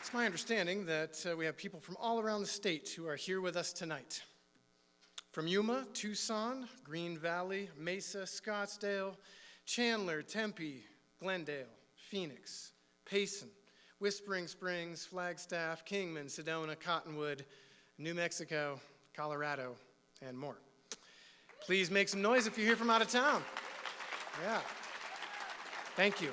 It's my understanding that we have people from all around the state who are here with us tonight. From Yuma, Tucson, Green Valley, Mesa, Scottsdale, Chandler, Tempe, Glendale, Phoenix, Payson, Whispering Springs, Flagstaff, Kingman, Sedona, Cottonwood, New Mexico, Colorado, and more. Please make some noise if you're here from out of town. Yeah. Thank you.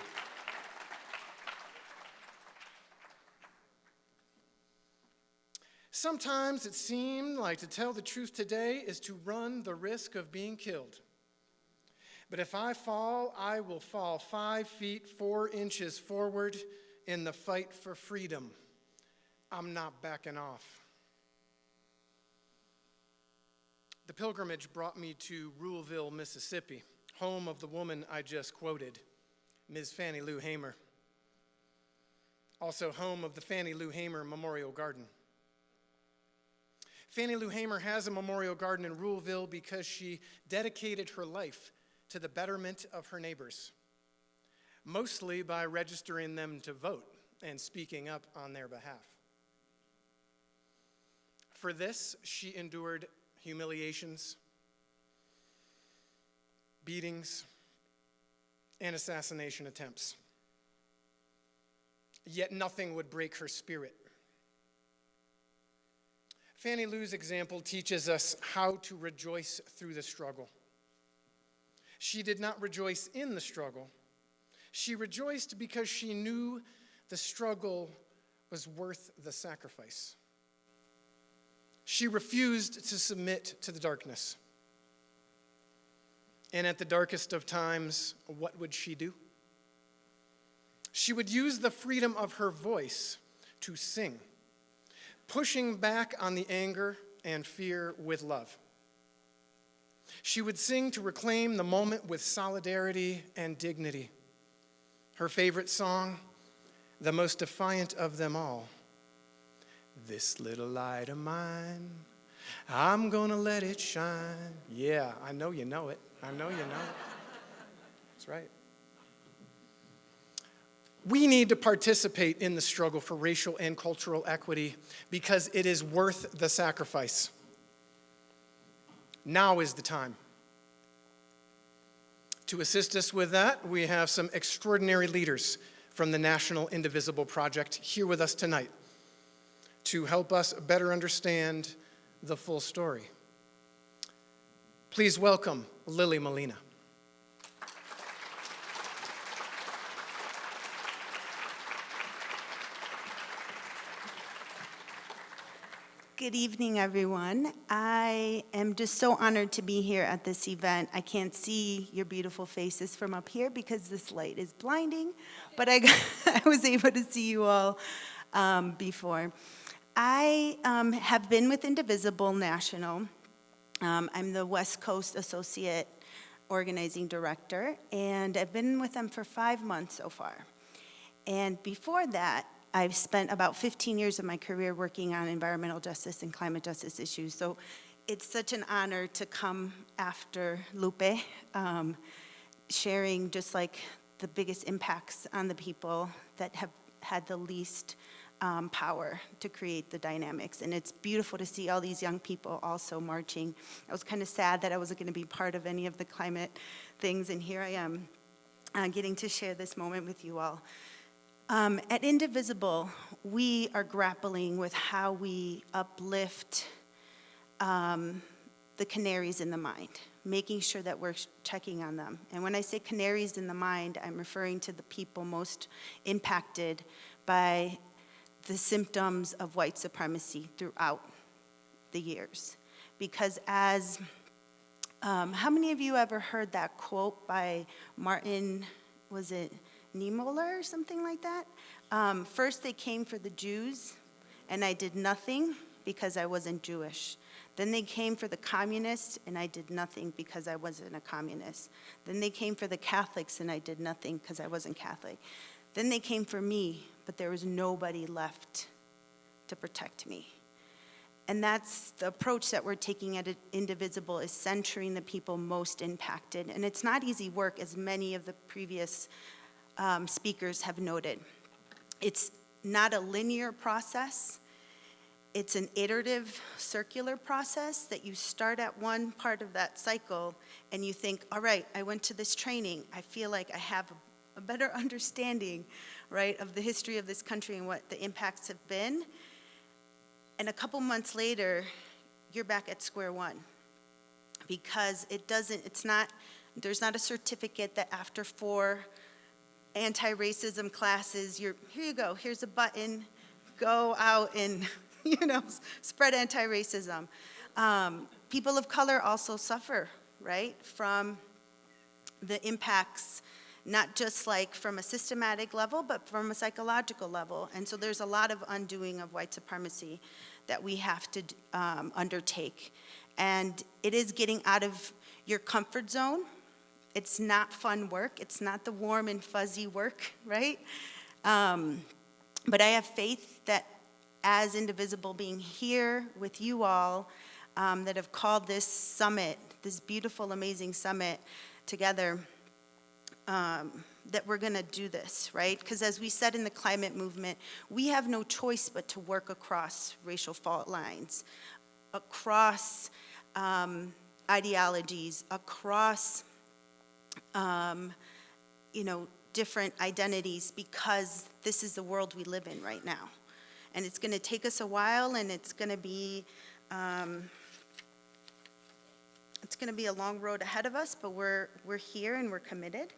Sometimes it seemed like to tell the truth today is to run the risk of being killed. But if I fall, I will fall 5 feet 4 inches forward in the fight for freedom. I'm not backing off. The pilgrimage brought me to Ruleville, Mississippi, home of the woman I just quoted, Ms. Fannie Lou Hamer. Also home of the Fannie Lou Hamer Memorial Garden. Fannie Lou Hamer has a memorial garden in Ruleville because she dedicated her life to the betterment of her neighbors, mostly by registering them to vote and speaking up on their behalf. For this, she endured humiliations, beatings, and assassination attempts. Yet nothing would break her spirit. Fannie Lou's example teaches us how to rejoice through the struggle. She did not rejoice in the struggle. She rejoiced because she knew the struggle was worth the sacrifice. She refused to submit to the darkness. And at the darkest of times, what would she do? She would use the freedom of her voice to sing, pushing back on the anger and fear with love. She would sing to reclaim the moment with solidarity and dignity. Her favorite song, the most defiant of them all, "This little light of mine, I'm gonna let it shine." Yeah, I know you know it. I know you know it. That's right. We need to participate in the struggle for racial and cultural equity because it is worth the sacrifice. Now is the time. To assist us with that, we have some extraordinary leaders from the National Indivisible Project here with us tonight to help us better understand the full story. Please welcome Lilian Molina. Good evening, everyone. I am just so honored to be here at this event. I can't see your beautiful faces from up here because this light is blinding, but I was able to see you all before. I have been with Indivisible National. I'm the West Coast Associate Organizing Director, and I've been with them for 5 months so far. And before that, I've spent about 15 years of my career working on environmental justice and climate justice issues. So it's such an honor to come after Lupe, sharing just like the biggest impacts on the people that have had the least power to create the dynamics. And it's beautiful to see all these young people also marching. I was kind of sad that I wasn't going to be part of any of the climate things, and here I am getting to share this moment with you all. At Indivisible, we are grappling with how we uplift the canaries in the mind, making sure that we're checking on them. And when I say canaries in the mind, I'm referring to the people most impacted by the symptoms of white supremacy throughout the years. Because as, how many of you ever heard that quote by Martin, was it Niemöller or something like that? First they came for the Jews, and I did nothing because I wasn't Jewish. Then they came for the communists, and I did nothing because I wasn't a communist. Then they came for the Catholics, and I did nothing because I wasn't Catholic. Then they came for me, but there was nobody left to protect me. And that's the approach that we're taking at Indivisible, is centering the people most impacted. And it's not easy work, as many of the previous speakers have noted. It's not a linear process. It's an iterative, circular process that you start at one part of that cycle and you think, all right, I went to this training. I feel like I have a better understanding, right, of the history of this country and what the impacts have been. And a couple months later, you're back at square one. Because there's not a certificate that after 4 anti-racism classes, here you go, here's a button, go out and spread anti-racism. People of color also suffer, right, from the impacts, not just like from a systematic level, but from a psychological level. And so there's a lot of undoing of white supremacy that we have to undertake. And it is getting out of your comfort zone. It's not fun work. It's not the warm and fuzzy work, right? But I have faith that as Indivisible being here with you all that have called this summit, this beautiful, amazing summit together, that we're going to do this, right? Because as we said in the climate movement, we have no choice but to work across racial fault lines, across ideologies, across different identities, because this is the world we live in right now. And it's going to take us a while, and it's going to be a long road ahead of us, but we're here and we're committed.